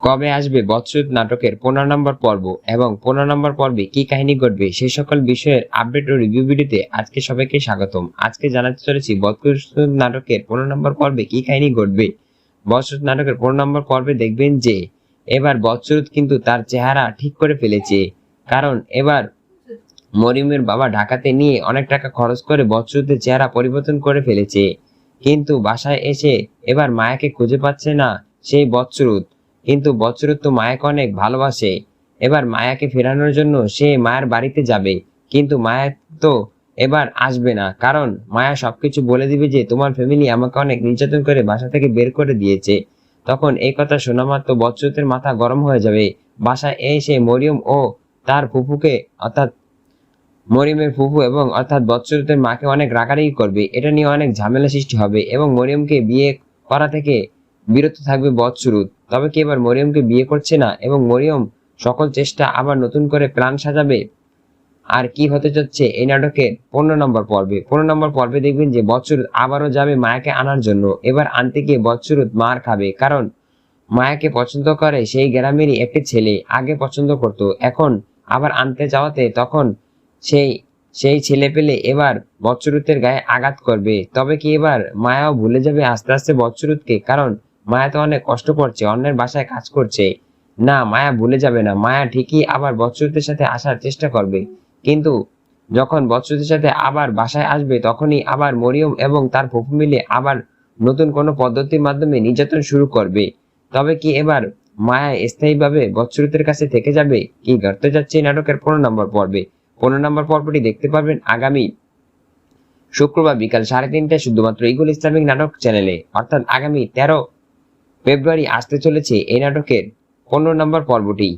কবে আসবে বৎসর নাটকের 15 নম্বর পর্ব এবং 15 নম্বর পর্বে কি কাহিনী ঘটবে সেই সকল বিষয়ের আপডেট ও রিভিউ ভিডিওতে আজকে সবাইকে স্বাগতম। আজকে জানাতে চলেছি বৎসর নাটকের 15 নম্বর পর্বে কি কাহিনী ঘটবে। বৎসর নাটকের 15 নম্বর পর্বে দেখবেন যে এবার বৎসর কিন্তু তার চেহারা ঠিক করে ফেলেছে, কারণ এবার মরিয়মের বাবা ঢাকাতে নিয়ে অনেক টাকা খরচ করে বৎসরের চেহারা পরিবর্তন করে ফেলেছে, কিন্তু বাসায় এসে এবার মায়াকে খুঁজে পাচ্ছে না সেই বৎসরত। কিন্তু বৎসরত তো মায়াকে অনেক ভালোবাসে, এবার মায়াকে ফেরানোর জন্য সে মায়ের বাড়িতে যাবে, কিন্তু মায়া তো এবার আসবে না, কারণ মায়া সবকিছু বলে দিবে যে তোমার ফ্যামিলি আমাকে অনেক নির্যাতন করে বাসা থেকে বের করে দিয়েছে। তখন এই কথা শোনা মাত্র বৎসরতের মাথা গরম হয়ে যাবে। বাসায় এসে মরিয়ম ও তার ফুফুকে অর্থাৎ মরিয়মের ফুফু এবং অর্থাৎ বৎসরতের মাকে অনেক রাগারাগি করবে, এটা নিয়ে অনেক ঝামেলা সৃষ্টি হবে এবং মরিয়মকে বিয়ে করা থেকে বিরত থাকবে বৎসরত। তবে কি এবার মরিয়মকে বিয়ে করছে না এবং মরিয়ম সকল চেষ্টা আবার নতুন করে প্ল্যান সাজাবে। আর কি হতে যাচ্ছে এই নাটকের 15 নম্বর পর্বে। 15 নম্বর পর্বে দেখবেন যে বৎসরত আবারও যাবে মায়াকে আনার জন্য। এবার আনতে গিয়ে বৎসরত মার খাবে, কারণ মায়াকে পছন্দ করে সেই গ্রামেরই একটি ছেলে, আগে পছন্দ করত, এখন আবার আনতে যাওয়াতে তখন সেই সেই ছেলে পেলে এবার বৎসরতের গায়ে আঘাত করবে। তবে কি এবার মায়াও ভুলে যাবে আস্তে আস্তে বৎসরতকে, কারণ মায়া তো অনেক কষ্ট করছে, অন্যের বাসায় কাজ করছে। না, মায়া ভুলে যাবে না, মায়া ঠিকই আবার বৎসরতের সাথে আসার চেষ্টা করবে, কিন্তু যখন বৎসরতের সাথে আবার বাসায় আসবে তখনই আবার মরিয়ম এবং তার ফুফু মিলে আবার নতুন কোনো পদ্ধতির মাধ্যমে নির্যাতন শুরু করবে। তবে কি এবার মায়া স্থায়ীভাবে বৎসরতের কাছে থেকে যাবে? কি ঘটতে যাচ্ছে এই নাটকের 15 নম্বর পর্বে। 15 নম্বর পর্বটি দেখতে পারবেন আগামী শুক্রবার বিকাল 3:30টায় শুধুমাত্র ইগল ইসলামিক নাটক চ্যানেলে, অর্থাৎ আগামী 13 ফেব্রুয়ারি আসতে চলেছে এই নাটকের 15 নম্বর পর্বটি।